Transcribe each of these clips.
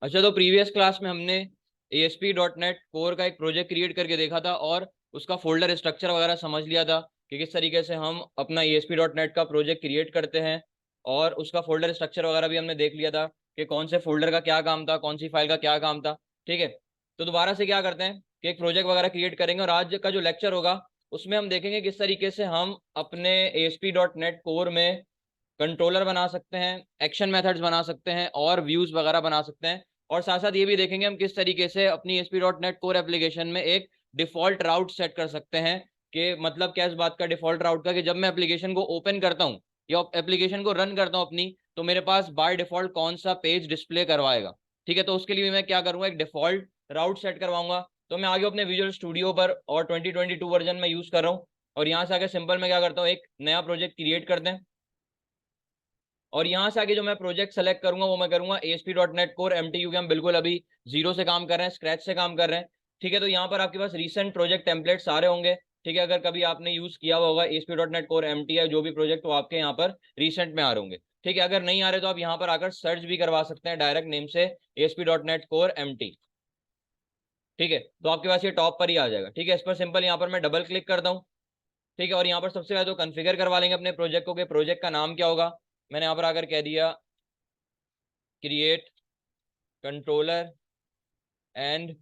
अच्छा, तो previous class में हमने ASP.NET कोर का एक प्रोजेक्ट क्रिएट करके देखा था और उसका फोल्डर स्ट्रक्चर वगैरह समझ लिया था कि किस तरीके से हम अपना ASP.NET का प्रोजेक्ट क्रिएट करते हैं। और उसका फोल्डर स्ट्रक्चर वगैरह भी हमने देख लिया था कि कौन से फोल्डर का क्या काम था, कौन सी फाइल का क्या काम था। ठीक है, तो दोबारा से क्या करते हैं कि एक प्रोजेक्ट वगैरह क्रिएट करेंगे और आज का जो लेक्चर होगा उसमें हम देखेंगे किस तरीके से हम अपने ASP.NET कोर में कंट्रोलर बना सकते हैं, एक्शन मेथड्स बना सकते हैं और व्यूज वगैरह बना सकते हैं। और साथ साथ ये भी देखेंगे हम किस तरीके से अपनी ASP.NET कोर एप्लीकेशन में एक डिफॉल्ट राउट सेट कर सकते हैं। कि मतलब क्या इस बात का डिफॉल्ट राउट का, कि जब मैं एप्लीकेशन को ओपन करता हूँ या एप्लीकेशन को रन करता हूँ अपनी, तो मेरे पास बाय डिफॉल्ट कौन सा पेज डिस्प्ले करवाएगा। ठीक है, तो उसके लिए मैं क्या करूंगा, एक डिफॉल्ट राउट सेट करवाऊंगा। तो मैं आगे अपने विजुअल स्टूडियो पर और 2022 वर्जन में यूज कर रहा हूँ। और यहाँ से आगे सिंपल मैं क्या करता हूँ, एक नया प्रोजेक्ट क्रिएट करते हैं। और यहाँ से आगे जो मैं प्रोजेक्ट सेलेक्ट करूंगा वो मैं करूंगा ASP.NET कोर MT, क्योंकि हम बिल्कुल अभी जीरो से काम कर रहे हैं, स्क्रैच से काम कर रहे हैं। ठीक है, तो यहाँ पर आपके पास रीसेंट प्रोजेक्ट टेम्पलेट सारे होंगे। ठीक है, अगर कभी आपने यूज किया हुआ होगा ASP.NET कोर MT या जो भी प्रोजेक्ट, तो आपके यहाँ पर रिसेंट में आ रहे होंगे। ठीक है, अगर नहीं आ रहे तो आप यहाँ पर आकर सर्च भी करवा सकते हैं डायरेक्ट नेम से ASP.NET कोर MT। ठीक है, तो आपके पास ये टॉप पर ही आ जाएगा। ठीक है, इस पर सिंपल यहाँ पर मैं डबल क्लिक करता हूँ। ठीक है, और यहाँ पर सबसे पहले तो कॉन्फ़िगर करवा लेंगे अपने प्रोजेक्ट को कि प्रोजेक्ट का नाम क्या होगा। मैंने यहाँ पर आकर कह दिया क्रिएट कंट्रोलर एंड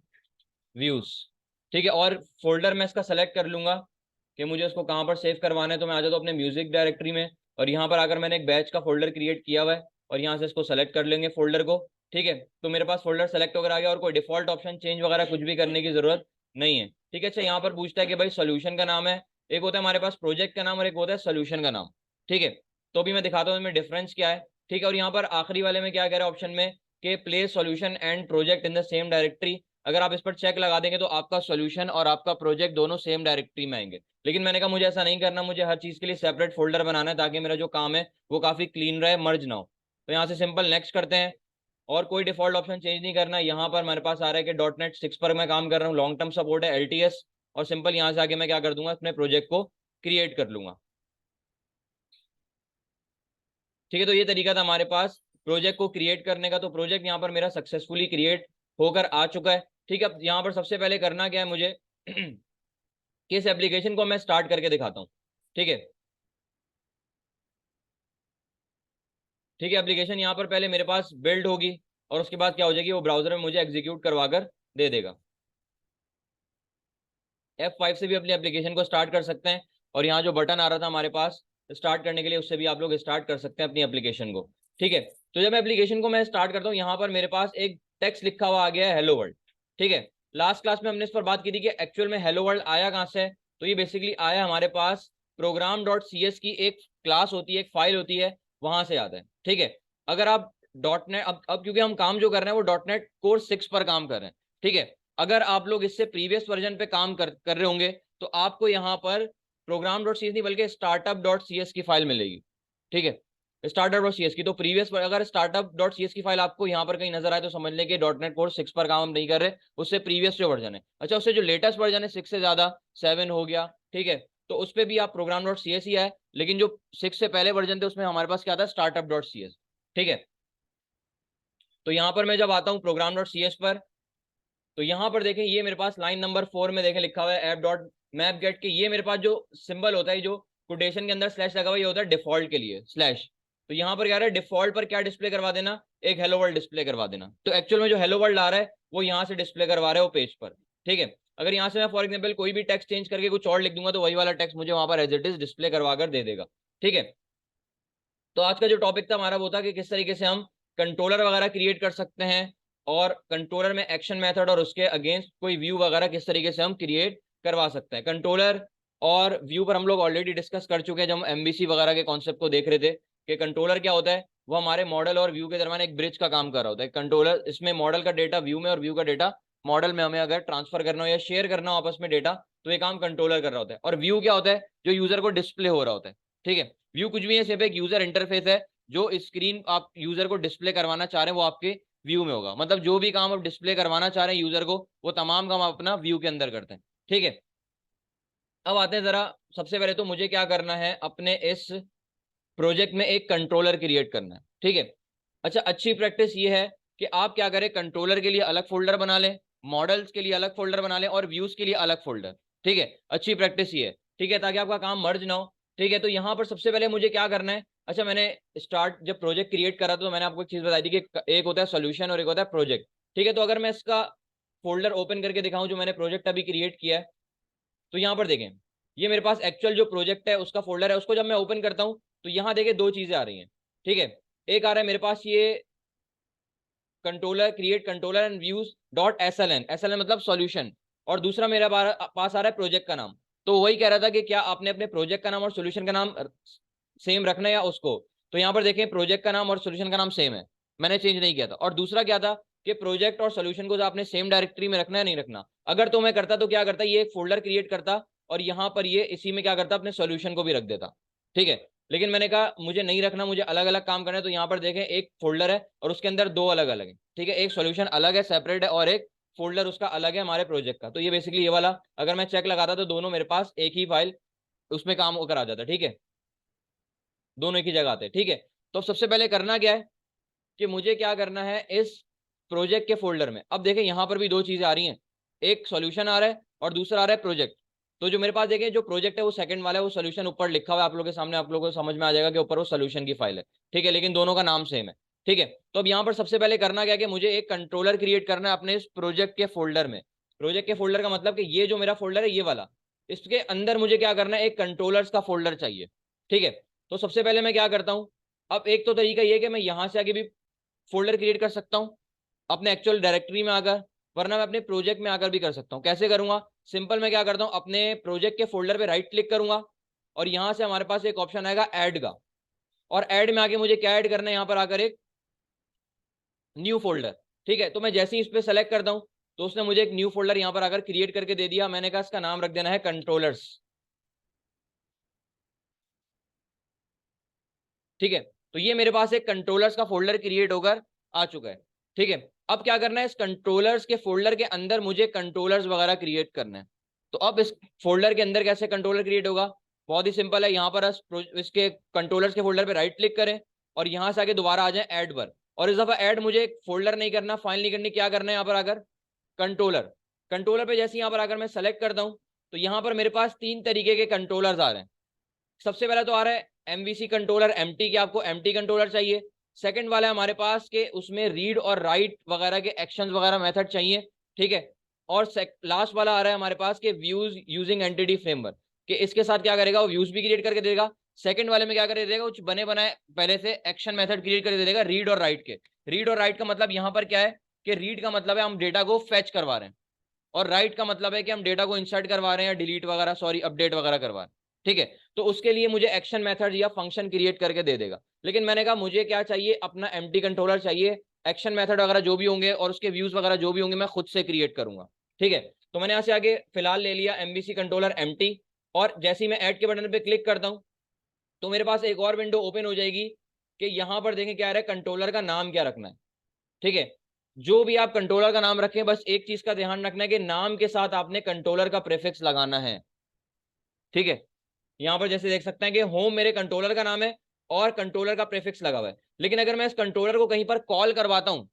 व्यूज। ठीक है, और फोल्डर मैं इसका सेलेक्ट कर लूंगा कि मुझे उसको कहाँ पर सेव करवाना है। तो मैं आ जाता हूँ अपने म्यूजिक डायरेक्टरी में और यहाँ पर आकर मैंने एक बैच का फोल्डर क्रिएट किया हुआ है और यहाँ से इसको सेलेक्ट कर लेंगे फोल्डर को। ठीक है, तो मेरे पास फोल्डर सेलेक्ट होकर आ गया और कोई डिफॉल्ट ऑप्शन चेंज वगैरह कुछ भी करने की जरूरत नहीं है। ठीक है, अच्छा यहाँ पर पूछता है कि भाई सोल्यूशन का नाम है, एक होता है हमारे पास प्रोजेक्ट का नाम और एक होता है सोल्यूशन का नाम। ठीक है, तो अभी मैं दिखाता हूँ इनमें डिफरेंस क्या है। ठीक है, और यहाँ पर आखिरी वाले में क्या कह रहा है ऑप्शन में कि place solution and project in the same directory. अगर आप इस पर चेक लगा देंगे तो आपका सॉल्यूशन और आपका प्रोजेक्ट दोनों सेम डायरेक्टरी में आएंगे। लेकिन मैंने कहा मुझे ऐसा नहीं करना, मुझे हर चीज के लिए सेपरेट फोल्डर बनाना है ताकि मेरा जो काम है वो काफी क्लीन रहे, मर्ज ना हो। तो यहाँ से सिंपल नेक्स्ट करते हैं और कोई डिफॉल्ट ऑप्शन चेंज नहीं करना। यहाँ पर मेरे पास आ रहा है कि .NET 6 पर मैं काम कर रहा हूँ, लॉन्ग टर्म सपोर्ट है LTS। और सिंपल यहाँ से आगे मैं क्या कर दूंगा, अपने प्रोजेक्ट को क्रिएट कर लूंगा। ठीक है, तो ये तरीका था हमारे पास प्रोजेक्ट को क्रिएट करने का। तो प्रोजेक्ट यहाँ पर मेरा सक्सेसफुली क्रिएट होकर आ चुका है। ठीक है, अब यहाँ पर सबसे पहले करना क्या है मुझे कि इस एप्लीकेशन को मैं स्टार्ट करके दिखाता हूँ। ठीक है, ठीक है, एप्लीकेशन यहाँ पर पहले मेरे पास बिल्ड होगी और उसके बाद क्या हो जाएगी, वो ब्राउजर में मुझे एग्जीक्यूट करवा कर दे देगा। F5 से भी अपनी एप्लीकेशन को स्टार्ट कर सकते हैं और यहाँ जो बटन आ रहा था हमारे पास स्टार्ट करने के लिए, उससे भी आप लोग स्टार्ट कर सकते हैं अपनी एप्लीकेशन को। ठीक है, तो जब एप्लीकेशन को मैं स्टार्ट करता हूँ यहाँ पर मेरे पास एक टेक्स्ट लिखा हुआ आ गया है हेलो वर्ल्ड। ठीक है, लास्ट क्लास में हमने इस पर बात की थी कि एक्चुअल में हेलो वर्ल्ड आया कहाँ से है। तो ये बेसिकली आया हमारे पास program.cs की एक क्लास होती है, एक फाइल होती है, वहां से आता है। ठीक है, अगर आप .NET अब क्योंकि हम काम जो कर रहे हैं वो .NET कोर 6 पर काम कर रहे हैं। ठीक है, अगर आप लोग इससे प्रीवियस वर्जन पे काम कर रहे होंगे तो आपको यहाँ पर program.cs नहीं बल्कि startup.cs की फाइल मिलेगी। ठीक है, startup.cs की। तो प्रीवियस अगर startup.cs की फाइल आपको यहाँ पर कहीं नजर आए तो समझ लें कि .NET कोर 6 पर काम हम नहीं कर रहे, उससे प्रीवियस जो वर्जन है। अच्छा, उससे जो लेटेस्ट वर्जन है 6 से ज्यादा 7 हो गया। ठीक है, तो उस पर भी आप program.cs ही है, लेकिन जो 6 से पहले वर्जन थे उसमें हमारे पास क्या था, startup.cs। ठीक है, तो यहाँ पर मैं जब आता हूँ program.cs पर, तो यहाँ पर देखें ये मेरे पास लाइन नंबर 4 में देखें लिखा हुआ है app.map.get के। ये मेरे पास जो सिंबल होता है, जो कोटेशन के अंदर स्लैश लगा हुआ है, ये होता है डिफॉल्ट के लिए स्लैश। तो यहाँ पर क्या रहा है, डिफॉल्ट पर क्या डिस्प्ले करवा देना, एक हेलो वर्ल्ड डिस्प्ले करवा देना। तो एक्चुअल में जो हेलो वर्ल्ड आ रहा है वो यहाँ से डिस्प्ले करवा रहा है वो पेज पर। ठीक है, अगर यहाँ से मैं फॉर एग्जाम्पल कोई भी टेक्स्ट चेंज करके कुछ और लिख दूंगा तो वही वाला टेक्स्ट मुझे वहां पर एज इट इज डिस्प्ले करवा कर दे देगा। ठीक है, तो आज का जो टॉपिक था हमारा वो था कि किस तरीके से हम कंट्रोलर वगैरह क्रिएट कर सकते हैं और कंट्रोलर में एक्शन मेथड और उसके अगेंस्ट कोई व्यू वगैरह किस तरीके से हम क्रिएट करवा सकते हैं। कंट्रोलर और व्यू पर हम लोग ऑलरेडी डिस्कस कर चुके हैं जब हम MVC वगैरह के कॉन्सेप्ट को देख रहे थे कि कंट्रोलर क्या होता है, वो हमारे मॉडल और व्यू के दरमियान एक ब्रिज का काम कर रहा होता है। कंट्रोलर इसमें मॉडल का डेटा व्यू में और व्यू का डेटा मॉडल में हमें अगर ट्रांसफर करना हो या शेयर करना हो आपस में डेटा, तो ये काम कंट्रोलर कर रहा होता है। और व्यू क्या होता है, जो यूजर को डिस्प्ले हो रहा होता है। ठीक है, व्यू कुछ भी है, सिर्फ एक यूजर इंटरफेस है। जो स्क्रीन आप यूजर को डिस्प्ले करवाना चाह रहे हैं वो आपके व्यू में होगा। मतलब जो भी काम आप डिस्प्ले करवाना चाह रहे हैं यूजर को, वो तमाम काम आप अपना व्यू के अंदर करते हैं। ठीक है, अब आते हैं जरा, सबसे पहले तो मुझे क्या करना है, अपने इस प्रोजेक्ट में एक कंट्रोलर क्रिएट करना है। ठीक है, अच्छा, अच्छी प्रैक्टिस ये है कि आप क्या करें, कंट्रोलर के लिए अलग फोल्डर बना लें, मॉडल्स के लिए अलग फोल्डर बना लें और व्यूज के लिए अलग फोल्डर। ठीक है, अच्छी प्रैक्टिस ये है। ठीक है, ताकि आपका काम मर्ज ना हो। ठीक है, तो यहाँ पर सबसे पहले मुझे क्या करना है, अच्छा मैंने स्टार्ट जब प्रोजेक्ट क्रिएट करा तो मैंने आपको एक चीज बताई थी कि एक होता है सोल्यूशन और एक होता है प्रोजेक्ट। ठीक है, तो अगर मैं इसका फोल्डर ओपन करके दिखाऊं जो मैंने प्रोजेक्ट अभी क्रिएट किया है, तो यहाँ पर देखें, ये मेरे पास एक्चुअल जो प्रोजेक्ट है उसका फोल्डर है। उसको जब मैं ओपन करता हूँ तो यहाँ देखें दो चीजें आ रही हैं। ठीक है, एक आ रहा है मेरे पास ये controller create controller and views dot SLN, SLN मतलब सॉल्यूशन, और दूसरा मेरे पास आ रहा है प्रोजेक्ट का नाम। तो वही कह रहा था कि क्या आपने अपने प्रोजेक्ट का नाम और सॉल्यूशन का नाम सेम रखना है या उसको। तो यहाँ पर देखें प्रोजेक्ट का नाम और सॉल्यूशन का नाम सेम है, मैंने चेंज नहीं किया था। और दूसरा क्या था कि प्रोजेक्ट और सॉल्यूशन को आपने सेम डायरेक्टरी में रखना है नहीं रखना। अगर तो मैं करता तो क्या करता, ये एक फोल्डर क्रिएट करता और यहाँ पर ये इसी में क्या करता, अपने सॉल्यूशन को भी रख देता। ठीक है, लेकिन मैंने कहा मुझे नहीं रखना, मुझे अलग अलग काम करना है। तो यहाँ पर देखें एक फोल्डर है और उसके अंदर दो अलग अलग है। ठीक है, एक सॉल्यूशन अलग है सेपरेट है और एक फोल्डर उसका अलग है हमारे प्रोजेक्ट का। तो ये बेसिकली ये वाला अगर मैं चेक लगाता तो दोनों मेरे पास एक ही फाइल उसमें काम होकर आ जाता। ठीक है, दोनों एक ही जगह आते। ठीक है, तो सबसे पहले करना क्या है कि मुझे क्या करना है, इस प्रोजेक्ट के फोल्डर में, अब देखें यहाँ पर भी दो चीजें आ रही हैं, एक सॉल्यूशन आ रहा है और दूसरा आ रहा है प्रोजेक्ट। तो जो मेरे पास देखें जो प्रोजेक्ट है वो सेकंड वाला है, वो सॉल्यूशन ऊपर लिखा हुआ है आप लोगों के सामने, आप लोगों को समझ में आ जाएगा कि ऊपर वो सॉल्यूशन की फाइल है। ठीक है, लेकिन दोनों का नाम सेम है। ठीक है, तो अब यहाँ पर सबसे पहले करना क्या कि मुझे एक कंट्रोलर क्रिएट करना है अपने इस प्रोजेक्ट के फोल्डर में। प्रोजेक्ट के फोल्डर का मतलब कि ये जो मेरा फोल्डर है ये वाला, इसके अंदर मुझे क्या करना है, एक कंट्रोलर्स का फोल्डर चाहिए। ठीक है, तो सबसे पहले मैं क्या करता हूँ, अब एक तो तरीका ये कि मैं यहां से आगे भी फोल्डर क्रिएट कर सकता हूं अपने एक्चुअल डायरेक्टरी में आकर, वरना मैं अपने प्रोजेक्ट में आकर भी कर सकता हूं। कैसे करूंगा, सिंपल मैं क्या करता हूं, अपने प्रोजेक्ट के फोल्डर पे राइट क्लिक करूंगा और यहां से हमारे पास एक ऑप्शन आएगा ऐड का, और ऐड में आके मुझे क्या ऐड करना है, यहां पर आकर एक न्यू फोल्डर। ठीक है, तो मैं जैसे ही इस पर सेलेक्ट करता हूं तो उसने मुझे एक न्यू फोल्डर यहां पर आकर क्रिएट करके दे दिया। मैंने कहा इसका नाम रख देना है कंट्रोलर्स। ठीक है, तो ये मेरे पास एक कंट्रोलर्स का फोल्डर क्रिएट होकर आ चुका है। ठीक है, अब क्या करना है, इस कंट्रोलर्स के फोल्डर के अंदर मुझे कंट्रोलर्स वगैरह क्रिएट करना है। तो अब इस फोल्डर के अंदर कैसे कंट्रोलर क्रिएट होगा, बहुत ही सिंपल है। यहाँ पर इसके कंट्रोलर्स के फोल्डर पे राइट क्लिक करें और यहाँ से आके दोबारा आ जाए ऐड पर, और इस दफा ऐड मुझे फोल्डर नहीं करना, फाइल नहीं करनी, क्या करना है यहाँ पर आकर कंट्रोलर। कंट्रोलर पे जैसे यहाँ पर आकर मैं सेलेक्ट करता हूँ तो यहाँ पर मेरे पास तीन तरीके के कंट्रोलर्स आ रहे हैं। सबसे पहला तो आ रहा है एमवीसी कंट्रोलर एमटी के, आपको एमटी कंट्रोलर चाहिए। सेकंड वाला है हमारे पास के उसमें रीड और राइट वगैरह के एक्शंस वगैरह मेथड चाहिए। ठीक है, और लास्ट वाला आ रहा है हमारे पास के व्यूज यूजिंग एंटिटी फ्रेमवर्क, कि इसके साथ क्या करेगा, वो व्यूज भी क्रिएट करके देगा। सेकंड वाले में क्या कर देगा, कुछ बने बनाए पहले से एक्शन मेथड क्रिएट करके देगा रीड और राइट के। रीड और राइट का मतलब यहाँ पर क्या है कि रीड का मतलब है हम डेटा को फेच करवा रहे हैं, और राइट का मतलब है कि हम डेटा को इंसर्ट करवा रहे हैं, डिलीट वगैरह सॉरी अपडेट वगैरह करवा रहे हैं। ठीक है, तो उसके लिए मुझे एक्शन मेथड या फंक्शन क्रिएट करके दे देगा। लेकिन मैंने कहा मुझे क्या चाहिए, अपना एम्प्टी कंट्रोलर चाहिए, एक्शन मेथड वगैरह जो भी होंगे और उसके व्यूज वगैरह जो भी होंगे मैं खुद से क्रिएट करूंगा। ठीक है, तो मैंने यहाँ से आगे फिलहाल ले लिया एमवीसी कंट्रोलर एमटी, और जैसे ही मैं ऐड के बटन पे क्लिक करता हूँ तो मेरे पास एक और विंडो ओपन हो जाएगी कि यहाँ पर देखें क्या आ रहा है, कंट्रोलर का नाम क्या रखना है। ठीक है, जो भी आप कंट्रोलर का नाम रखें बस एक चीज का ध्यान रखना है कि नाम के साथ आपने कंट्रोलर का प्रीफिक्स लगाना है। ठीक है, यहां पर जैसे देख सकते हैं कि होम मेरे कंट्रोलर का नाम है और कंट्रोलर का प्रीफिक्स लगा हुआ है। लेकिन अगर मैं इस कंट्रोलर को कहीं पर कॉल करवाता हूं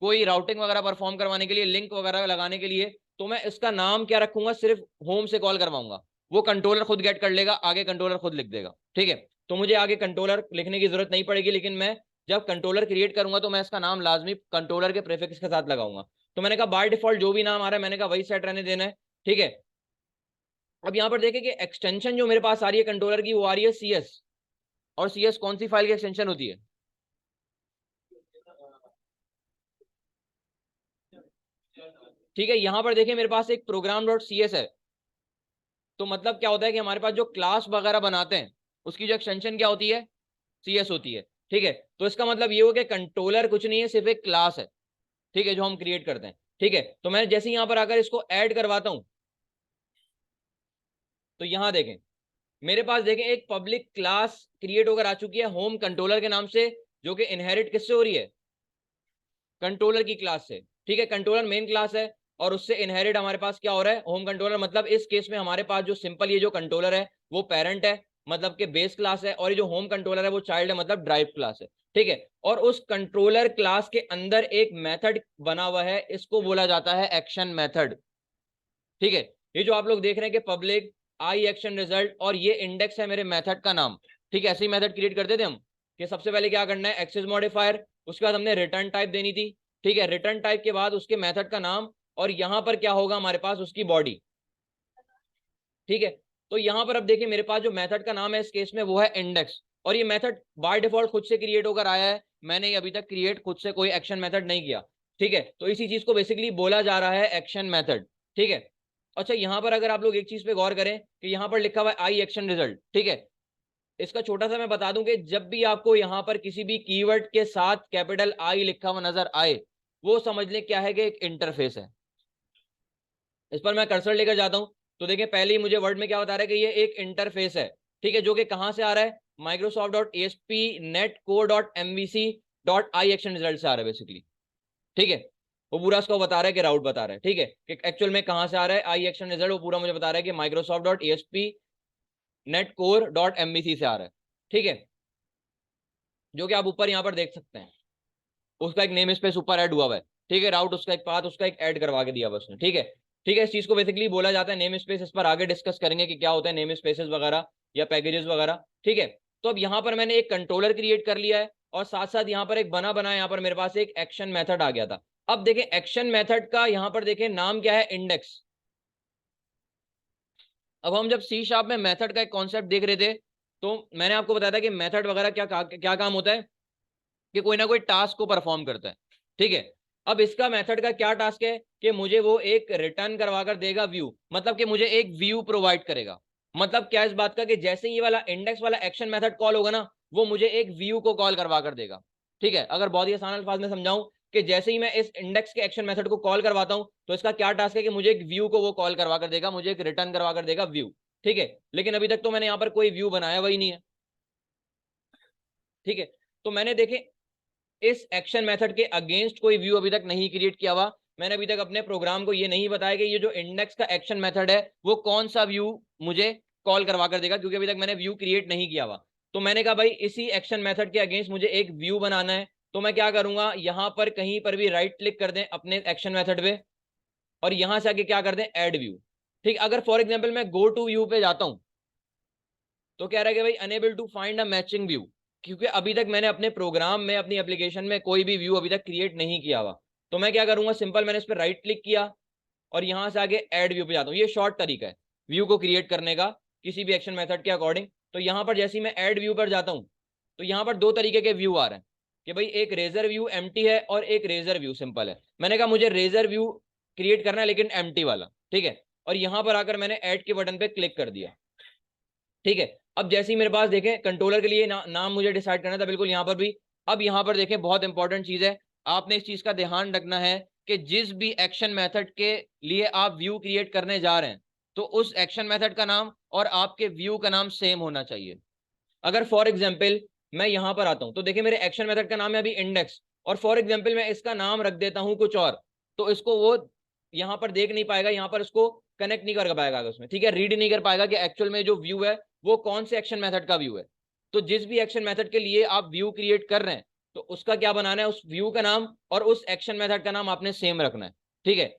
कोई राउटिंग वगैरह परफॉर्म करवाने के लिए, लिंक वगैरह लगाने के लिए, तो मैं इसका नाम क्या रखूंगा, सिर्फ होम से कॉल करवाऊंगा, वो कंट्रोलर खुद गेट कर लेगा, आगे कंट्रोलर खुद लिख देगा। ठीक है, तो मुझे आगे कंट्रोलर लिखने की जरूरत नहीं पड़ेगी, लेकिन मैं जब कंट्रोलर क्रिएट करूंगा तो मैं इसका नाम लाजमी कंट्रोलर के प्रीफिक्स के साथ लगाऊंगा। तो मैंने कहा बाय डिफॉल्ट जो भी नाम आ रहा है मैंने कहा वही सेट रहने देना है। ठीक है, अब यहाँ पर देखें कि एक्सटेंशन जो मेरे पास आ रही है कंट्रोलर की वो आ रही है CS, और CS कौन सी फाइल की एक्सटेंशन होती है, ठीक है, यहां पर देखिए मेरे पास एक प्रोग्राम डॉट CS है। तो मतलब क्या होता है कि हमारे पास जो क्लास वगैरह बनाते हैं उसकी जो एक्सटेंशन क्या होती है, CS होती है। ठीक है, तो इसका मतलब ये हो कि कंट्रोलर कुछ नहीं है, सिर्फ एक क्लास है। ठीक है, जो हम क्रिएट करते हैं। ठीक है, तो मैं जैसे यहाँ पर आकर इसको ऐड करवाता हूं तो यहाँ देखें मेरे पास देखें एक पब्लिक क्लास क्रिएट होकर आ चुकी है होम कंट्रोलर के नाम से, जो कि इनहेरिट किससे हो रही है, कंट्रोलर की क्लास से। ठीक है, कंट्रोलर मेन क्लास है और उससे इनहेरिट हमारे पास क्या हो रहा है, होम कंट्रोलर। मतलब इस केस में हमारे पास जो सिंपल ये जो कंट्रोलर है वो पेरेंट है, मतलब कि बेस क्लास है, और ये जो होम कंट्रोलर है वो चाइल्ड है, मतलब ड्राइव क्लास है। ठीक है। और उस कंट्रोलर क्लास के अंदर एक मेथड बना हुआ है, इसको बोला जाता है एक्शन मेथड। ठीक है, ये जो आप लोग देख रहे हैं कि पब्लिक आई एक्शन रिजल्ट और ये इंडेक्स है मेरे मेथड का नाम। ठीक है, ऐसे ही मेथड क्रिएट करते थे हम कि सबसे पहले क्या करना है, एक्सेस मॉडिफायर, उसके बाद हमने रिटर्न टाइप देनी थी। ठीक है, रिटर्न टाइप के बाद उसके मेथड का नाम, और यहां पर क्या होगा हमारे पास, उसकी बॉडी। ठीक है, तो यहां पर अब देखिए मेरे पास जो मेथड का नाम है इस केस में वो है इंडेक्स, और ये मेथड बाय डिफॉल्ट खुद से क्रिएट होकर आया है, मैंने ये अभी तक क्रिएट खुद से कोई एक्शन मेथड नहीं किया। ठीक है, तो इसी चीज को बेसिकली बोला जा रहा है एक्शन मेथड। ठीक है, अच्छा यहां पर अगर आप लोग एक चीज पे गौर करें कि यहां पर लिखा हुआ है आई एक्शन रिजल्ट। ठीक है, इसका छोटा सा मैं बता दूं कि जब भी आपको यहां पर किसी भी कीवर्ड के साथ कैपिटल आई लिखा हुआ नजर आए, वो समझ लें क्या है कि एक इंटरफेस है। इस पर मैं कर्सर लेकर जाता हूं तो देखिए पहले ही मुझे वर्ड में क्या बता रहा है कि ये एक इंटरफेस है। ठीक है, जो कि कहां से आ रहा है, microsoft.asp.netcore.mbc.iActionResult से आ रहा है बेसिकली। ठीक है, वो पूरा उसको बता रहा है कि राउट बता रहा है। ठीक है, कि एक्चुअल में कहां से आ रहा है आई एक्शन रिजल्ट, वो पूरा मुझे बता रहा है कि microsoft.asp.netcore.mbc से आ रहा है। ठीक है, जो कि आप ऊपर यहाँ पर देख सकते हैं, उसका एक नेम स्पेस ऊपर ऐड हुआ है। ठीक है, राउट उसका एक पाथ उसका एक ऐड करवा के दिया हुआ उसने। ठीक है, ठीक है, इस चीज को बेसिकली बोला जाता है नेम स्पेस। इस पर आगे डिस्कस करेंगे कि क्या होता है नेम स्पेसेस वगैरह या पैकेजेस वगैरह। ठीक है, तो अब यहाँ पर मैंने एक कंट्रोलर क्रिएट कर लिया है और साथ साथ यहाँ पर एक बना बनाया यहाँ पर मेरे पास एक एक्शन मेथड आ गया था। अब देखें एक्शन मेथड का यहाँ पर देखें नाम क्या है, इंडेक्स। अब हम जब सी शार्प में मेथड का एक कॉन्सेप्ट देख रहे थे तो मैंने आपको बताया था कि मेथड वगैरह क्या काम होता है कि कोई ना कोई टास्क को परफॉर्म करता है। ठीक है, अब इसका मेथड का क्या टास्क है कि मुझे वो एक रिटर्न करवा कर देगा व्यू, मतलब कि मुझे एक व्यू प्रोवाइड करेगा। मतलब क्या इस बात का कि जैसे ये वाला इंडेक्स वाला एक्शन मेथड कॉल होगा ना, वो मुझे एक व्यू को कॉल करवा कर देगा। ठीक है, अगर बहुत ही आसान अल्फाज में समझाऊं कि जैसे ही मैं इस इंडेक्स के एक्शन मेथड को कॉल करवाता हूं तो इसका क्या टास्क है कि मुझे एक व्यू को वो कॉल करवा कर देगा, मुझे एक रिटर्न करवा कर देगा व्यू। ठीक है, लेकिन अभी तक तो मैंने यहाँ पर कोई व्यू बनाया हुआ ही नहीं है। ठीक है, तो मैंने देखे इस एक्शन मेथड के अगेंस्ट कोई व्यू अभी तक नहीं क्रिएट किया हुआ। मैंने अभी तक अपने प्रोग्राम को ये नहीं बताया कि ये जो इंडेक्स का एक्शन मेथड है वो कौन सा व्यू मुझे कॉल करवा कर देगा, क्योंकि अभी तक मैंने व्यू क्रिएट नहीं किया हुआ। तो मैंने कहा भाई इसी एक्शन मेथड के अगेंस्ट मुझे एक व्यू बनाना है, तो मैं क्या करूंगा, यहां पर कहीं पर भी राइट क्लिक कर दें अपने एक्शन मेथड पे और यहां से आके क्या कर दें, ऐड व्यू। ठीक, अगर फॉर एग्जाम्पल मैं गो टू व्यू पे जाता हूं तो कह रहा है कि भाई unable to find a matching view, क्योंकि अभी तक मैंने अपने प्रोग्राम में अपनी एप्लीकेशन में कोई भी व्यू अभी तक क्रिएट नहीं किया हुआ। तो मैं क्या करूंगा, सिंपल मैंने इस पर राइट क्लिक किया और यहां से आगे ऐड व्यू पे जाता हूँ। ये शॉर्ट तरीका है व्यू को क्रिएट करने का किसी भी एक्शन मेथड के अकॉर्डिंग। तो यहां पर जैसे ही मैं ऐड व्यू पर जाता हूँ तो यहाँ पर दो तरीके के व्यू आ रहे हैं कि भाई एक रेजर व्यू एम्प्टी है और एक रेजर व्यू सिंपल है। मैंने कहा मुझे रेजर व्यू क्रिएट करना है लेकिन एम्प्टी वाला। ठीक है, और यहां पर आकर मैंने ऐड के बटन पे क्लिक कर दिया। ठीक है, अब जैसे ही मेरे पास देखें कंट्रोलर के लिए नाम मुझे डिसाइड करना था, बिल्कुल यहाँ पर भी। अब यहाँ पर देखें बहुत इंपॉर्टेंट चीज है, आपने इस चीज का ध्यान रखना है कि जिस भी एक्शन मेथड के लिए आप व्यू क्रिएट करने जा रहे हैं तो उस एक्शन मेथड का नाम और आपके व्यू का नाम सेम होना चाहिए। अगर फॉर एग्जाम्पल मैं यहां पर आता हूं तो देखिए मेरे एक्शन मेथड का नाम है अभी इंडेक्स, और फॉर एग्जाम्पल मैं इसका नाम रख देता हूं कुछ और, तो इसको वो यहां पर देख नहीं पाएगा, यहां पर उसको कनेक्ट नहीं कर पाएगा उसमें। ठीक है, रीड नहीं कर पाएगा कि एक्चुअल में जो व्यू है वो कौन से एक्शन मेथड का व्यू है। तो जिस भी एक्शन मेथड के लिए आप व्यू क्रिएट कर रहे हैं तो उसका क्या बनाना है, उस व्यू का नाम और उस एक्शन मेथड का नाम आपने सेम रखना है। ठीक है,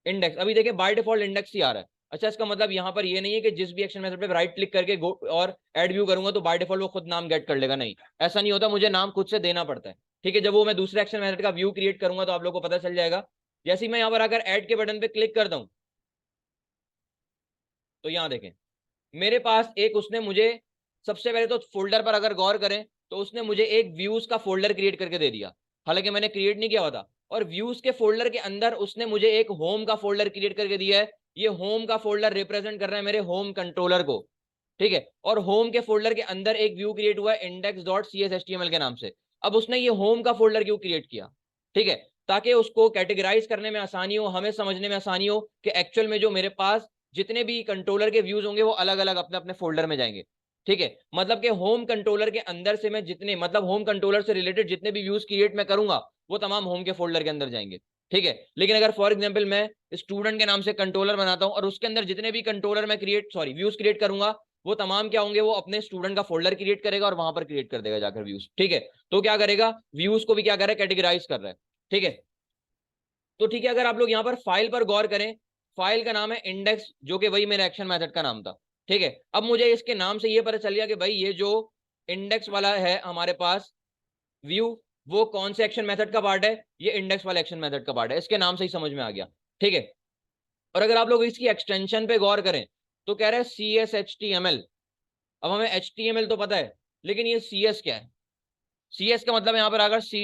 इंडेक्स अभी देखिए बाय डिफॉल्ट इंडेक्स ही आ रहा है। अच्छा, इसका मतलब यहाँ पर ये नहीं है कि जिस भी एक्शन मेथड पे राइट क्लिक करके गो और ऐड व्यू करूंगा तो बाय डिफॉल्ट वो खुद नाम गेट कर लेगा, नहीं ऐसा नहीं होता, मुझे नाम खुद से देना पड़ता है। ठीक है, जब वो मैं दूसरे एक्शन मेथड का व्यू क्रिएट करूंगा तो आप लोगों को पता चल जाएगा। जैसे ही मैं यहाँ पर आकर ऐड के बटन पे क्लिक करता हूँ तो यहाँ देखें मेरे पास एक उसने मुझे सबसे पहले तो फोल्डर पर अगर गौर करें तो उसने मुझे एक व्यूज का फोल्डर क्रिएट करके दे दिया, हालांकि मैंने क्रिएट नहीं किया हुआ था। और व्यूज के फोल्डर के अंदर उसने मुझे एक होम का फोल्डर क्रिएट करके दिया है। ये होम का फोल्डर रिप्रेजेंट कर रहा है मेरे होम कंट्रोलर को। ठीक है, और होम के फोल्डर के अंदर एक व्यू क्रिएट हुआ है index.cshtml के नाम से। अब उसने ये होम का फोल्डर क्यों क्रिएट किया, ठीक है, ताकि उसको कैटेगराइज करने में आसानी हो, हमें समझने में आसानी हो कि एक्चुअल में जो मेरे पास जितने भी कंट्रोलर के व्यूज होंगे वो अलग अलग अपने अपने फोल्डर में जाएंगे। ठीक है, मतलब कि होम कंट्रोलर के अंदर से मैं जितने मतलब होम कंट्रोलर से रिलेटेड जितने भी व्यूज क्रिएट मैं करूंगा वो तमाम होम के फोल्डर के अंदर जाएंगे। ठीक है, लेकिन अगर फॉर एग्जांपल मैं स्टूडेंट के नाम से कंट्रोलर बनाता हूं और उसके अंदर जितने भी कंट्रोलर मैं व्यूज क्रिएट करूंगा वो तमाम क्या होंगे, वो अपने स्टूडेंट का फोल्डर क्रिएट करेगा और वहां पर क्रिएट कर देगा जाकर व्यूज। ठीक है, तो क्या करेगा, व्यूज को भी क्या कर रहा है, कैटेगराइज कर रहा है। ठीक है, तो ठीक है, अगर आप लोग यहाँ पर फाइल पर गौर करें, फाइल का नाम है इंडेक्स, जो कि वही मेरा एक्शन मेथड का नाम था। ठीक है, अब मुझे इसके नाम से ये पता चल गया कि भाई ये जो इंडेक्स वाला है हमारे पास व्यू, वो कौन से एक्शन मेथड का पार्ट है, ये इंडेक्स वाला एक्शन मेथड का पार्ट है। इसके नाम से ही समझ में आ गया। ठीक है, और अगर आप लोग इसकी एक्सटेंशन पे गौर करें तो कह रहे हैं CSHTML। अब हमें HTML तो पता है, लेकिन ये CS क्या है? CS का मतलब यहाँ पर आकर C#,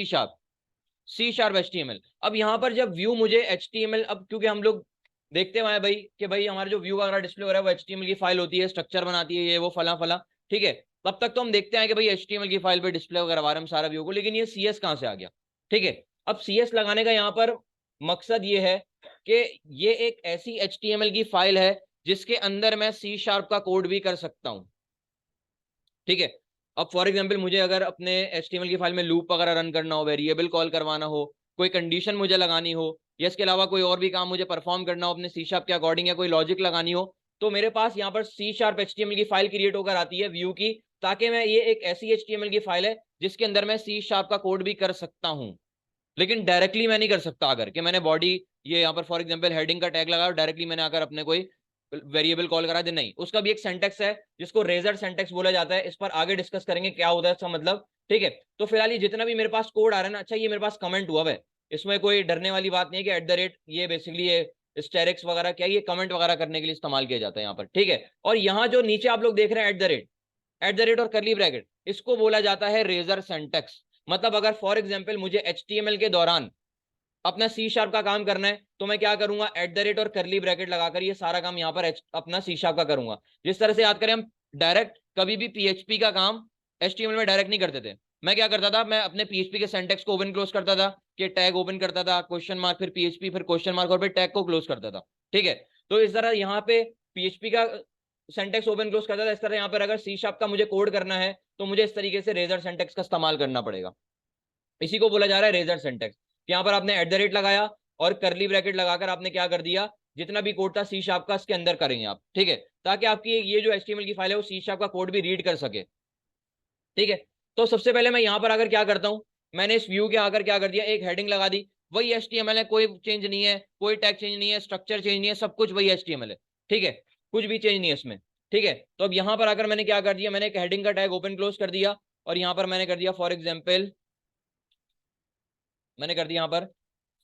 HTML। अब यहाँ पर जब व्यू मुझे HTML, अब क्योंकि हम लोग देखते हुए हैं भाई कि भाई हमारा जो व्यू वगैरह डिस्प्ले हो रहा है वो HTML की फाइल होती है, स्ट्रक्चर बनाती है ये वो फला फला। ठीक है, तब तक तो हम देखते हैं कि भाई HTML की फाइल पे डिस्प्ले वगैरह आ रहा है सारा व्यू को, लेकिन ये CS कहाँ से आ गया? ठीक है, अब CS लगाने का यहाँ पर मकसद ये है कि ये एक ऐसी HTML की फाइल है जिसके अंदर मैं C# का कोड भी कर सकता हूँ। ठीक है, अब फॉर एग्जांपल मुझे अगर अपने HTML की फाइल में लूप वगैरह रन करना हो, वेरिएबल कॉल करवाना हो, कोई कंडीशन मुझे लगानी हो, या इसके अलावा कोई और भी काम मुझे परफॉर्म करना हो अपने C# के अकॉर्डिंग, या कोई लॉजिक लगानी हो, तो मेरे पास यहाँ पर C# HTML की फाइल क्रिएट होकर आती है व्यू की, ताकि मैं, ये एक ऐसी HTML की फाइल है जिसके अंदर मैं C# का कोड भी कर सकता हूँ। लेकिन डायरेक्टली मैं नहीं कर सकता, अगर कि मैंने बॉडी ये यहाँ पर फॉर एग्जांपल हेडिंग का टैग लगाया, डायरेक्टली मैंने आकर अपने कोई वेरिएबल कॉल करा दे, नहीं, उसका भी एक सेंटेक्स है जिसको रेजर सेंटेक्स बोला जाता है। इस पर आगे डिस्कस करेंगे क्या होता है इसका मतलब। ठीक है, तो फिलहाल ये जितना भी मेरे पास कोड आ रहा है ना, अच्छा ये मेरे पास कमेंट हुआ है, इसमें कोई डरने वाली बात नहीं है कि @ ये बेसिकली ये स्टेरिक्स वगैरह क्या, ये कमेंट वगैरह करने के लिए इस्तेमाल किया जाता है यहाँ पर। ठीक है, और यहाँ जो नीचे आप लोग देख रहे हैं @ और करली ब्रैकेट, इसको बोला जाता है रेजर सेंटेक्स। मतलब अगर फॉर एग्जांपल मुझे HTML के दौरान अपना C# का काम करना है, तो मैं क्या करूंगा, @ और करली ब्रैकेट लगाकर ये सारा काम यहाँ पर अपना C# का करूंगा। जिस तरह से याद करें, हम डायरेक्ट कभी भी PHP का काम HTML में डायरेक्ट नहीं करते थे। मैं क्या करता था, मैं अपने PHP के सेंटेक्स को ओपन क्लोज करता था, कि टैग ओपन करता था, क्वेश्चन मार्क, फिर PHP, फिर क्वेश्चन मार्क, और फिर टैग को क्लोज करता था। ठीक है, तो इस तरह यहाँ पे PHP का सेंटेक्स ओपन क्लोज करता था। इस तरह यहाँ पर अगर C# का मुझे कोड करना है तो मुझे इस तरीके से रेजर सेंटेक्स का इस्तेमाल करना पड़ेगा। इसी को बोला जा रहा है रेजर सेंटेक्स। यहाँ पर आपने @ लगाया और करली ब्रैकेट लगाकर आपने क्या कर दिया, जितना भी कोड था C# का इसके अंदर करेंगे आप। ठीक है, ताकि आपकी ये जो HTML की फाइल है वो C# का कोड भी रीड कर सके। ठीक है, तो सबसे पहले मैं यहाँ पर आकर क्या करता हूँ, मैंने इस व्यू के आकर क्या कर दिया, एक हेडिंग लगा दी। वही HTML है, कोई चेंज नहीं है, कोई टैग चेंज नहीं है, स्ट्रक्चर चेंज नहीं है, सब कुछ वही HTML है। ठीक है, कुछ भी चेंज नहीं है इसमें। ठीक है, तो अब यहाँ पर आकर मैंने क्या कर दिया, मैंने एक हेडिंग का टैग ओपन क्लोज कर दिया, और यहाँ पर मैंने कर दिया फॉर एग्जाम्पल, मैंने कर दिया यहाँ पर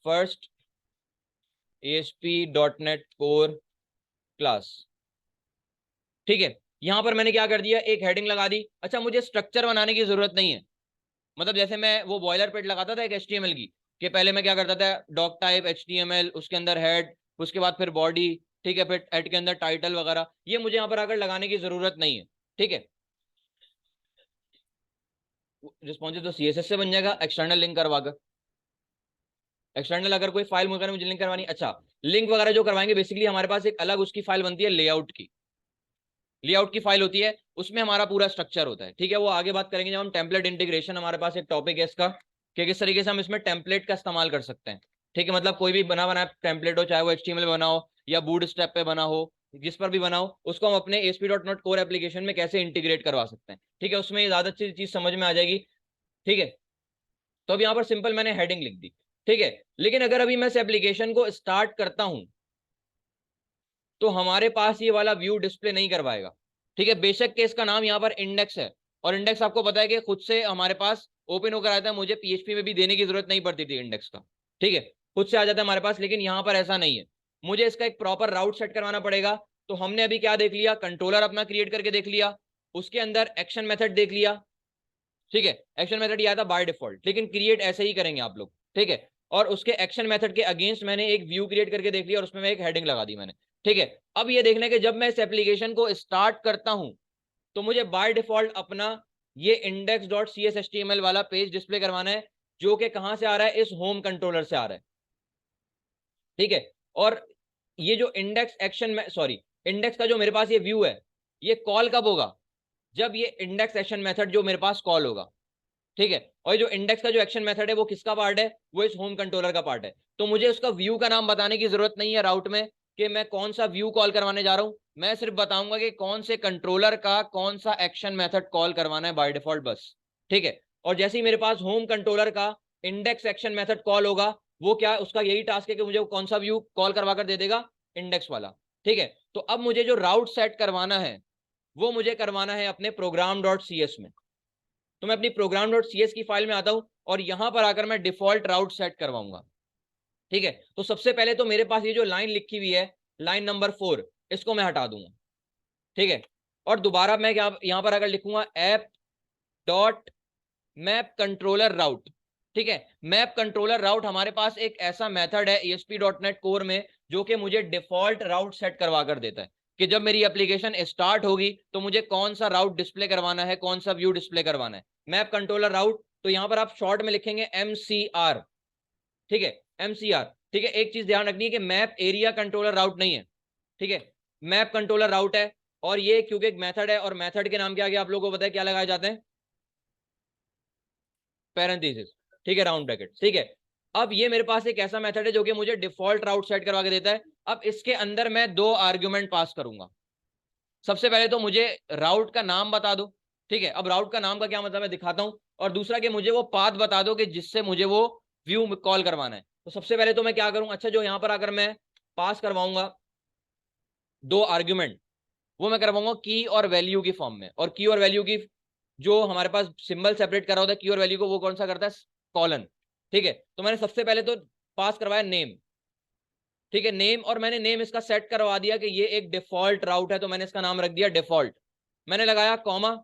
फर्स्ट ASP.NET कोर क्लास। ठीक है, यहां पर मैंने क्या कर दिया, एक हेडिंग लगा दी। अच्छा, मुझे स्ट्रक्चर बनाने की जरूरत नहीं है। मतलब जैसे मैं वो बॉयलर पेट लगाता था एक HTML की, कि पहले मैं क्या करता था, डॉक टाइप HTML, उसके अंदर हेड, उसके बाद फिर बॉडी, ठीक है, फिर हेड के अंदर टाइटल वगैरह, ये मुझे यहाँ पर आकर लगाने की जरूरत नहीं है। ठीक है, रिस्पॉन्सिव तो CSS से बन जाएगा, एक्सटर्नल लिंक करवाकर। एक्सटर्नल अगर कोई फाइल मुझे लिंक करवानी, अच्छा, लिंक वगैरह जो करवाएंगे, बेसिकली हमारे पास एक अलग उसकी फाइल बनती है, लेआउट की, लेआउट की फाइल होती है, उसमें हमारा पूरा स्ट्रक्चर होता है। ठीक है, वो आगे बात करेंगे जब हम टेम्पलेट इंटीग्रेशन, हमारे पास एक टॉपिक है इसका, कि किस तरीके से हम इसमें टेम्पलेट का इस्तेमाल कर सकते हैं। ठीक है, मतलब कोई भी बना टेम्पलेट हो, चाहे वो HTML बना हो या बूट स्टेप पे बना हो, जिस पर भी बना हो, उसको हम अपने ASP.NET कोर एप्लीकेशन में कैसे इंटीग्रेट करवा सकते हैं। ठीक है, उसमें ज्यादा अच्छी चीज समझ में आ जाएगी। ठीक है, तो अब यहाँ पर सिंपल मैंने हेडिंग लिख दी। ठीक है, लेकिन अगर अभी मैं इस एप्लीकेशन को स्टार्ट करता हूं तो हमारे पास ये वाला व्यू डिस्प्ले नहीं करवाएगा। ठीक है, बेशक के इसका नाम यहाँ पर इंडेक्स है, और इंडेक्स आपको पता है कि खुद से हमारे पास ओपन होकर आता है, मुझे PHP में भी देने की जरूरत नहीं पड़ती थी इंडेक्स का। ठीक है, खुद से आ जाता है हमारे पास, लेकिन यहाँ पर ऐसा नहीं है, मुझे इसका एक प्रॉपर राउट सेट करवाना पड़ेगा। तो हमने अभी क्या देख लिया, कंट्रोलर अपना क्रिएट करके देख लिया, उसके अंदर एक्शन मेथड देख लिया। ठीक है, एक्शन मेथड यह था बाय डिफॉल्ट, लेकिन क्रिएट ऐसे ही करेंगे आप लोग। ठीक है, और उसके एक्शन मेथड के अगेंस्ट मैंने एक व्यू क्रिएट करके देख लिया, और उसमें मैं एक हेडिंग लगा दी मैंने। ठीक है, अब ये देखने के जब मैं इस एप्लीकेशन को स्टार्ट करता हूं तो मुझे बाय डिफॉल्ट अपना ये index.cshtml वाला पेज डिस्प्ले करवाना है, जो कि कहां से आ रहा है, इस होम कंट्रोलर से आ रहा है। ठीक है, और ये जो इंडेक्स एक्शन में, सॉरी, इंडेक्स का जो मेरे पास ये व्यू है, ये कॉल कब होगा, जब ये इंडेक्स एक्शन मेथड जो मेरे पास कॉल होगा। ठीक है, और जो इंडेक्स का जो एक्शन मेथड है वो किसका पार्ट है, वो इस होम कंट्रोलर का पार्ट है। तो मुझे उसका व्यू का नाम बताने की जरूरत नहीं है राउट में, कि मैं कौन सा व्यू कॉल करवाने जा रहा हूं, मैं सिर्फ बताऊंगा कि कौन से कंट्रोलर का कौन सा एक्शन मेथड कॉल करवाना है बाय डिफॉल्ट बस, ठीक है। और जैसे ही मेरे पास होम कंट्रोलर का इंडेक्स एक्शन मेथड कॉल होगा, वो क्या उसका यही टास्क है कि मुझे कौन सा व्यू कॉल करवा कर दे देगा, इंडेक्स वाला, ठीक है। तो अब मुझे जो राउट सेट करवाना है वो मुझे करवाना है अपने program.cs में। तो मैं अपनी program.cs की फाइल में आता हूं और यहां पर आकर मैं डिफॉल्ट राउट सेट करवाऊंगा, ठीक है। तो सबसे पहले तो मेरे पास ये जो लाइन लिखी हुई है, लाइन नंबर 4, इसको मैं हटा दूंगा, ठीक है। और दोबारा मैं क्या यहां पर अगर लिखूंगा ऐप डॉट मैप कंट्रोलर राउट, ठीक है। मैप कंट्रोलर राउट हमारे पास एक ऐसा मेथड है ASP.NET कोर में जो कि मुझे डिफॉल्ट राउट सेट करवा कर देता है कि जब मेरी एप्लीकेशन स्टार्ट होगी तो मुझे कौन सा राउट डिस्प्ले करवाना है, कौन सा व्यू डिस्प्ले करवाना है, मैप कंट्रोलर राउट। तो यहां पर आप शॉर्ट में लिखेंगे MCR, ठीक है, MCR, ठीक है। एक चीज ध्यान रखनी है कि मैप एरिया कंट्रोलर राउट नहीं है, ठीक है, मैप कंट्रोलर राउट है। और ये क्योंकि एक मेथड है और मेथड के नाम के आगे आप लोगों को पता है क्या लगाए जाते हैं, पैरेंथेसिस, ठीक है, राउंड ब्रैकेट, ठीक है। अब ये मेरे पास एक ऐसा मेथड है जो कि मुझे डिफॉल्ट राउट सेट करवा के देता है। अब इसके अंदर मैं 2 आर्ग्यूमेंट पास करूंगा। सबसे पहले तो मुझे राउट का नाम बता दो, ठीक है। अब राउट का नाम का क्या मतलब है दिखाता हूं। और दूसरा कि मुझे वो पाथ बता दो कि जिससे मुझे वो व्यू कॉल करवाना है। तो सबसे पहले तो मैं क्या करूं, अच्छा जो यहां पर अगर मैं पास करवाऊंगा 2 आर्ग्यूमेंट, वो मैं करवाऊंगा की और वैल्यू की फॉर्म में। और की और वैल्यू की जो हमारे पास सिंबल सेपरेट करा होता है की और वैल्यू को, वो कौन सा करता है, कॉलन, ठीक है। तो मैंने सबसे पहले तो पास करवाया नेम, ठीक है, नेम। और मैंने नेम इसका सेट करवा दिया कि ये एक डिफॉल्ट राउट है, तो मैंने इसका नाम रख दिया डिफॉल्ट, मैंने लगाया कॉमा।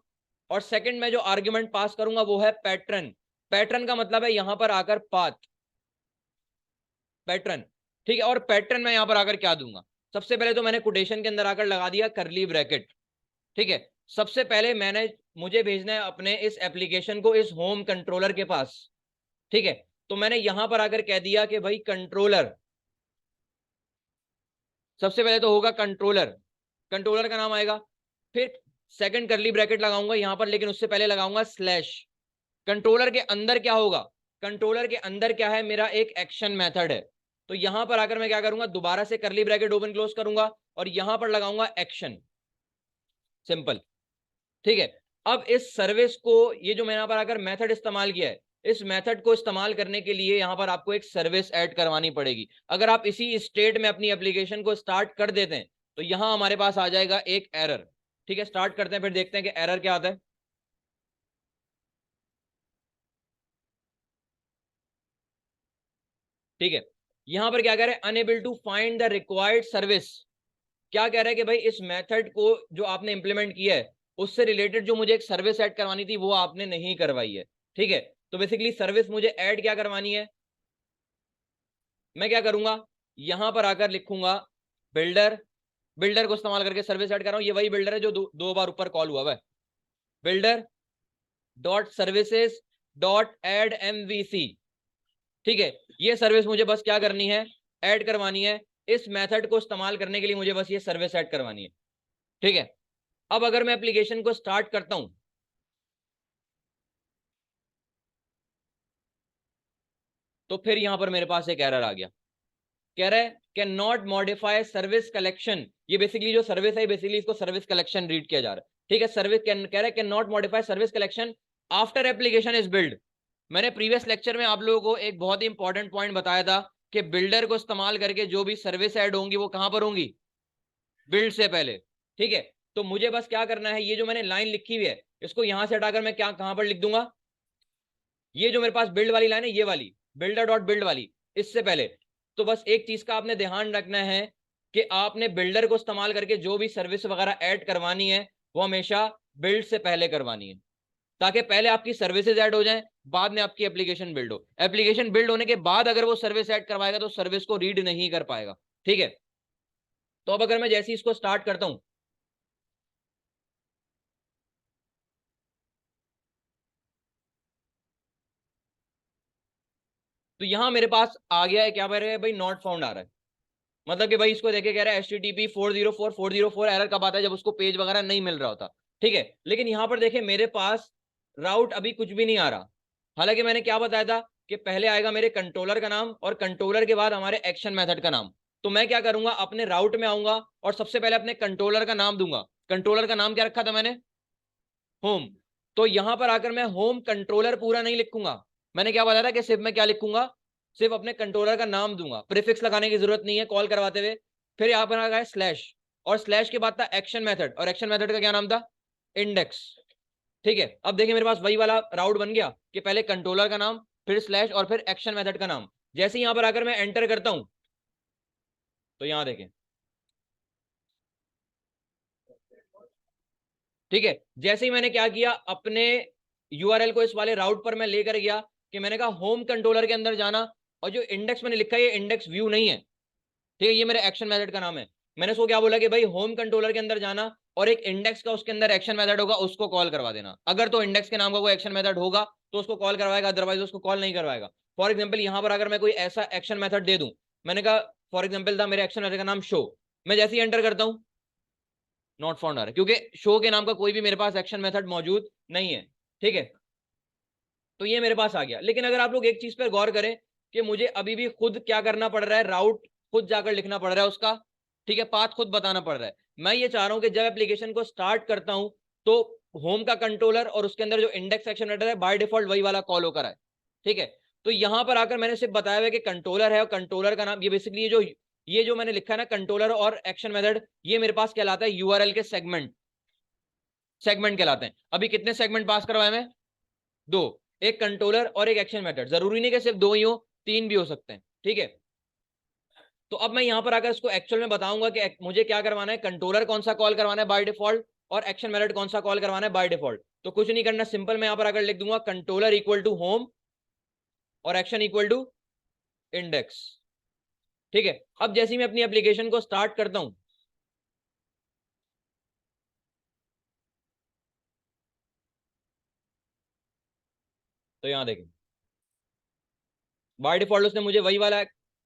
और सेकंड में जो आर्ग्यूमेंट पास करूंगा वो है पैटर्न। पैटर्न का मतलब है यहां पर आकर पाथ, पैटर्न, ठीक है। और पैटर्न में यहां पर आकर क्या दूंगा, सबसे पहले तो मैंने कोटेशन के अंदर आकर लगा दिया करली ब्रैकेट, ठीक है। सबसे पहले मुझे भेजना है अपने इस एप्लीकेशन को इस होम कंट्रोलर के पास, ठीक है। तो मैंने यहां पर आकर कह दिया कि भाई कंट्रोलर, सबसे पहले तो होगा कंट्रोलर, कंट्रोलर का नाम आएगा। फिर सेकंड करली ब्रैकेट लगाऊंगा यहां पर, लेकिन उससे पहले लगाऊंगा स्लैश। कंट्रोलर के अंदर क्या होगा, कंट्रोलर के अंदर क्या है, मेरा एक एक्शन मेथड है। तो यहां पर आकर मैं क्या करूंगा, दोबारा से करली ब्रैकेट ओपन क्लोज करूंगा और यहां पर लगाऊंगा एक्शन, सिंपल, ठीक है। अब इस सर्विस को, ये जो मैंने यहां पर आकर मेथड इस्तेमाल किया है, इस मेथड को इस्तेमाल करने के लिए यहां पर आपको एक सर्विस ऐड करवानी पड़ेगी। अगर आप इसी स्टेट में अपनी एप्लीकेशन को स्टार्ट कर देते हैं तो यहां हमारे पास आ जाएगा एक एरर, ठीक है। स्टार्ट करते हैं, फिर देखते हैं कि एरर क्या आता है, ठीक है। यहां पर क्या कह रहे हैं, unable to find the required service. क्या कह रहा है कि भाई इस मेथड को जो आपने इंप्लीमेंट किया है उससे रिलेटेड जो मुझे एक सर्विस ऐड करवानी थी वो आपने नहीं करवाई है, ठीक है। तो बेसिकली सर्विस मुझे ऐड क्या करवानी है, मैं क्या करूंगा, यहां पर आकर लिखूंगा बिल्डर, बिल्डर को इस्तेमाल करके सर्विस ऐड कर रहा हूं। ये वही बिल्डर है जो दो बार ऊपर कॉल हुआ है, builder dot services dot add MVC, ठीक है। ये सर्विस मुझे बस क्या करनी है, ऐड करवानी है। इस मेथड को इस्तेमाल करने के लिए मुझे बस ये सर्विस ऐड करवानी है, ठीक है। अब अगर मैं एप्लीकेशन को स्टार्ट करता हूं तो फिर यहां पर मेरे पास एक एरर आ गया, कह रहा है can not modify service collection. ये बेसिकली जो सर्विस है बेसिकली इसको सर्विस कलेक्शन रीड किया जा रहा है, ठीक है। सर्विस कह रहा है can not modify service collection after application is build. मैंने प्रीवियस लेक्चर में आप लोगों को एक बहुत ही इंपॉर्टेंट पॉइंट बताया था कि बिल्डर को इस्तेमाल करके जो भी सर्विस ऐड होंगी वो कहां पर होंगी, बिल्ड से पहले, ठीक है। तो मुझे बस क्या करना है, ये जो मैंने लाइन लिखी हुई है इसको यहां से हटाकर मैं क्या कहां पर लिख दूंगा, ये जो मेरे पास बिल्ड वाली लाइन है ये वाली, बिल्डर डॉट बिल्ड वाली, इससे पहले। तो बस एक चीज का आपने ध्यान रखना है कि आपने बिल्डर को इस्तेमाल करके जो भी सर्विस वगैरह ऐड करवानी है वो हमेशा बिल्ड से पहले करवानी है, ताकि पहले आपकी सर्विसेज ऐड हो जाएं, बाद में आपकी एप्लीकेशन बिल्ड हो। एप्लीकेशन बिल्ड होने के बाद अगर वो सर्विस ऐड करवाएगा तो सर्विस को रीड नहीं कर पाएगा, ठीक है। तो अब अगर मैं जैसे ही इसको स्टार्ट करता हूं तो यहां मेरे पास आ गया है क्या, मेरे भाई नॉट फाउंड आ रहा है। मतलब कि भाई इसको देखे कह रहा है HTTP 404 एरर कब आता है, जब उसको पेज वगैरह नहीं मिल रहा होता, ठीक है। लेकिन यहां पर देखे मेरे पास राउट अभी कुछ भी नहीं आ रहा। हालांकि मैंने क्या बताया था कि पहले आएगा मेरे कंट्रोलर का नाम और कंट्रोलर के बाद हमारे एक्शन मेथड का नाम। तो मैं क्या करूंगा, अपने राउट में आऊंगा और सबसे पहले अपने कंट्रोलर का नाम दूंगा। कंट्रोलर का नाम क्या रखा था मैंने, होम। तो यहां पर आकर मैं होम कंट्रोलर पूरा नहीं लिखूंगा, मैंने क्या बताया था कि सिर्फ मैं क्या लिखूंगा, सिर्फ अपने कंट्रोलर का नाम दूंगा, प्रीफिक्स लगाने की जरूरत नहीं है कॉल करवाते हुए। फिर यहां पर आ गया स्लैश, और स्लैश के बाद था एक्शन मेथड, और एक्शन मेथड का क्या नाम था, इंडेक्स। ठीक है, अब देखिए मेरे पास वही वाला राउट बन गया कि पहले कंट्रोलर का नाम, फिर स्लैश, और फिर एक्शन मेथड का नाम। जैसे यहां पर आकर मैं एंटर करता हूं, तो यहां देखें, ठीक है, जैसे ही मैंने क्या किया, अपने यूआरएल को इस वाले राउट पर मैं लेकर गया कि मैंने कहा होम कंट्रोलर के अंदर जाना, और जो इंडेक्स मैंने लिखा है ये इंडेक्स व्यू नहीं है, ठीक है, ये मेरे एक्शन मेथड का नाम है। मैंने उसको क्या बोला कि भाई होम कंट्रोलर के अंदर जाना, और एक इंडेक्स का उसके अंदर एक्शन मेथड होगा, उसको कॉल करवा देना। अगर तो इंडेक्स के नाम का कोई एक्शन मेथड होगा तो उसको कॉल करवाएगा, अदरवाइज उसको कॉल नहीं करवाएगा। फॉर एग्जाम्पल यहां पर अगर मैं कोई ऐसा एक्शन मेथड दे दूं, मैंने कहा फॉर एग्जाम्पल था मेरे एक्शन मेथड का नाम शो, मैं जैसे ही एंटर करता हूं नॉट फाउंड आ रहा है, क्योंकि शो के नाम का कोई भी मेरे पास एक्शन मेथड मौजूद नहीं है। ठीक है, तो ये मेरे पास आ गया। लेकिन अगर आप लोग एक चीज पर गौर करें कि मुझे अभी भी खुद क्या करना पड़ रहा है, राउट खुद जाकर लिखना पड़ रहा है उसका, ठीक है, पाथ खुद बताना पड़ रहा है। मैं ये चाह रहा हूं कि जब एप्लीकेशन को स्टार्ट करता हूं तो होम का कंट्रोलर और उसके अंदर जो इंडेक्स एक्शन मेथड है बाय डिफॉल्ट वही वाला कॉल होकर आए। ठीक है, तो यहां पर आकर मैंने सिर्फ बताया हुआ कि कंट्रोलर है, और कंट्रोलर का नाम ये बेसिकली ये जो मैंने लिखा है ना कंट्रोलर और एक्शन मेथड, ये मेरे पास कहलाता है यूआरएल के सेगमेंट, सेगमेंट कहलाते हैं। अभी कितने सेगमेंट पास करवाए मैं, दो, एक कंट्रोलर और एक एक्शन मेथड। जरूरी नहीं कि सिर्फ दो ही हो, तीन भी हो सकते हैं। ठीक है, तो अब मैं यहां पर आकर इसको एक्चुअल में बताऊंगा कि मुझे क्या करवाना है, कंट्रोलर कौन सा कॉल करवाना है बाय डिफॉल्ट, और एक्शन मेथड कौन सा कॉल करवाना है बाय डिफॉल्ट। तो कुछ नहीं करना, सिंपल मैं यहां पर आकर लिख दूंगा कंट्रोलर इक्वल टू होम और एक्शन इक्वल टू इंडेक्स। ठीक है, अब जैसे ही मैं अपनी एप्लीकेशन को स्टार्ट करता हूं, तो यहां देखें बाय डिफॉल्ट उसने मुझे वही वाला,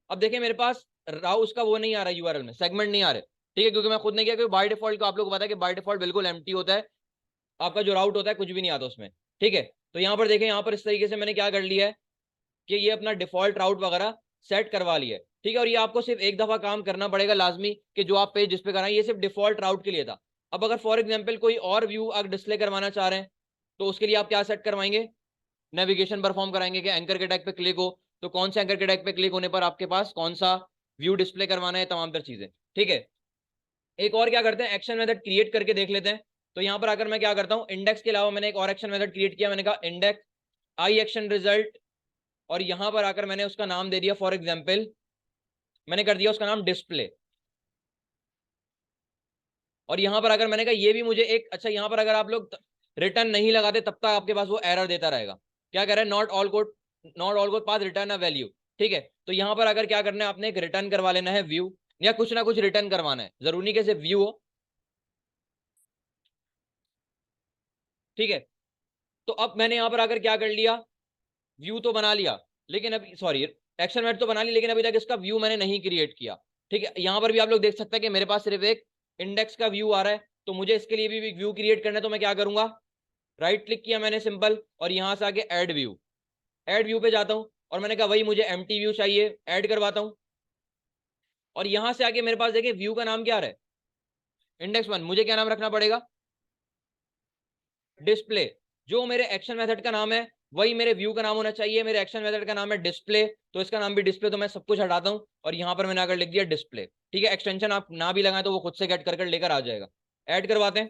अब देखिए मेरे पास राउ उसका वो नहीं आ रहा यूआरएल में, सेगमेंट नहीं आ रहे। ठीक है, क्योंकि मैं खुद नहीं किया, क्योंकि बाय डिफॉल्ट को आप लोगों को पता है कि बाय डिफॉल्ट बिल्कुल एम्प्टी होता है, आपका जो राउट होता है कुछ भी नहीं आता उसमें। ठीक है, तो यहाँ पर देखें, यहाँ पर इस तरीके से मैंने क्या कर लिया है कि ये अपना डिफॉल्ट राउट वगैरह सेट करवा लिया है। ठीक है, और ये आपको सिर्फ एक दफा काम करना पड़ेगा लाजमी, कि जो आप पेज डिस्प्ले कराएं, ये सिर्फ डिफॉल्ट राउट के लिए था। अब अगर फॉर एग्जाम्पल कोई और व्यू अगर डिस्प्ले करवाना चाह रहे हैं, तो उसके लिए आप क्या सेट करवाएंगे, नेविगेशन परफॉर्म कराएंगे कि एंकर के टैग पे क्लिक हो, तो कौन से एंकर के टैग पे क्लिक होने पर आपके पास कौन सा व्यू डिस्प्ले करवाना है, तमाम तर चीजें। ठीक है, एक और क्या करते हैं, एक्शन मेथड क्रिएट करके देख लेते हैं। तो यहां पर आकर मैं क्या करता हूं, इंडेक्स के अलावा मैंने एक और एक्शन मेथड क्रिएट किया, मैंने कहा इंडेक्स आई एक्शन रिजल्ट, और यहां पर आकर मैंने उसका नाम दे दिया, फॉर एग्जाम्पल मैंने कर दिया उसका नाम डिस्प्ले। और यहां पर अगर मैंने कहा ये भी मुझे एक, अच्छा यहां पर अगर आप लोग रिटर्न नहीं लगाते तब तक आपके पास वो एरर देता रहेगा, क्या कह रहा है, not all code pass return a value. ठीक है, तो यहां पर अगर क्या करना है, आपने एक रिटर्न करवा लेना है व्यू, या कुछ ना कुछ रिटर्न करवाना है, जरूरी नहीं कि सिर्फ व्यू हो। ठीक है, तो अब मैंने यहां पर आकर क्या कर लिया, व्यू तो बना लिया, लेकिन अभी सॉरी एक्शन मेथड तो बना ली, लेकिन अभी तक इसका व्यू मैंने नहीं क्रिएट किया। ठीक है, यहां पर भी आप लोग देख सकते हैं कि मेरे पास सिर्फ एक इंडेक्स का व्यू आ रहा है, तो मुझे इसके लिए भी व्यू क्रिएट करना है, तो मैं क्या करूंगा, राइट क्लिक किया मैंने सिंपल, और यहां से आके ऐड व्यू पे जाता हूं, और मैंने कहा वही मुझे एम्प्टी व्यू चाहिए, ऐड करवाता हूं। और यहां से आके मेरे पास देखिए व्यू का नाम क्या आ रहा है, इंडेक्स वन, मुझे क्या नाम रखना पड़ेगा, डिस्प्ले। जो मेरे एक्शन मेथड का नाम है वही मेरे व्यू का नाम होना चाहिए, मेरे एक्शन मेथड का नाम है डिस्प्ले, तो इसका नाम भी डिस्प्ले, तो मैं सब कुछ हटाता हूं, और यहां पर मैंने आकर लिख दिया डिस्प्ले। ठीक है, एक्सटेंशन आप ना भी लगाएं तो वो खुद से गेट कर लेकर आ जाएगा। ऐड करवाते हैं,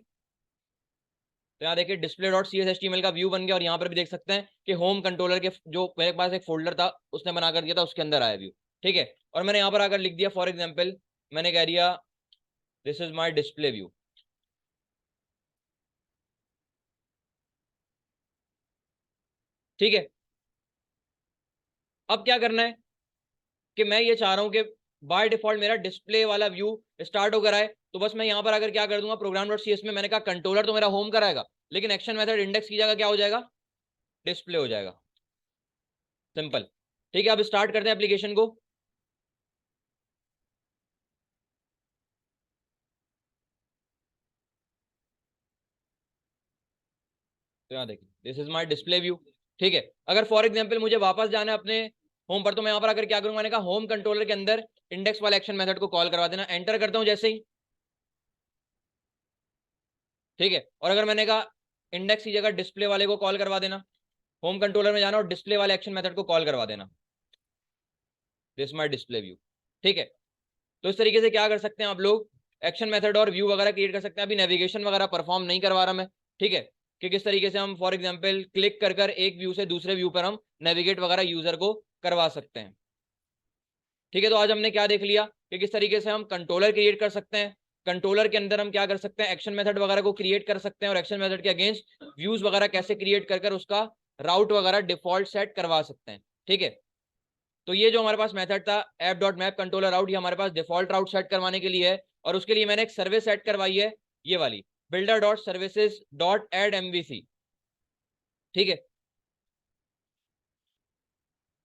तो यहाँ देखिए display dot C S H T M L का व्यू बन गया, और यहाँ पर भी देख सकते हैं कि होम कंट्रोलर के जो मेरे पास एक फोल्डर था उसने बना कर दिया था, उसके अंदर आया व्यू। ठीक है, और मैंने यहाँ पर आकर लिख दिया फॉर एग्जाम्पल, मैंने कह दिया this is my display view. ठीक है, अब क्या करना है कि मैं ये चाह रहा हूँ कि बाय डिफॉल्ट मेरा डिस्प्ले वाला व्यू स्टार्ट होकर आए, तो बस मैं यहाँ पर अगर क्या कर दूंगा, प्रोग्राम डॉट सी एस में मैंने कहा कंट्रोलर तो मेरा होम कराएगा, लेकिन एक्शन मेथड इंडेक्स की जगह क्या हो जाएगा, डिस्प्ले हो जाएगा, सिंपल। ठीक है, अब स्टार्ट करते हैं एप्लीकेशन को। तो यहाँ देखिए this is my display view. ठीक है, अगर फॉर एग्जाम्पल मुझे वापस जाना है अपने होम पर, तो मैं यहाँ पर आकर क्या करूंगा, मैंने कहा होम कंट्रोलर के अंदर इंडेक्स वाले एक्शन मेथड को कॉल करवा देना। एंटर करता हूं जैसे ही, ठीक है। और अगर मैंने कहा इंडेक्स की जगह डिस्प्ले वाले को कॉल करवा देना, होम कंट्रोलर में जाना और डिस्प्ले वाले एक्शन मेथड को कॉल करवा देना, दिस माय डिस्प्ले व्यू, ठीक है। तो इस तरीके से क्या कर सकते हैं आप लोग, एक्शन मेथड और व्यू वगैरह क्रिएट कर सकते हैं। अभी नेविगेशन वगैरह परफॉर्म नहीं करवा रहा मैं, ठीक है, कि किस तरीके से हम फॉर एग्जांपल क्लिक कर कर एक व्यू से दूसरे व्यू पर हम नेविगेट वगैरह यूजर को करवा सकते हैं, ठीक है। तो आज हमने क्या देख लिया कि किस तरीके से हम कंट्रोलर क्रिएट कर सकते हैं, कंट्रोलर के अंदर हम क्या कर सकते हैं, एक्शन मेथड वगैरह को क्रिएट कर सकते हैं, और एक्शन मेथड के अगेंस्ट व्यूज वगैरह कैसे क्रिएट कर कर उसका राउट वगैरह डिफॉल्ट सेट करवा सकते हैं, ठीक है। तो ये जो हमारे पास मेथड था ऐप डॉट मैप कंट्रोलर राउट, ये हमारे पास डिफॉल्ट राउट सेट करवाने के लिए है, और उसके लिए मैंने एक सर्विस सेट करवाई है, ये वाली builder.services.add MVC, ठीक है।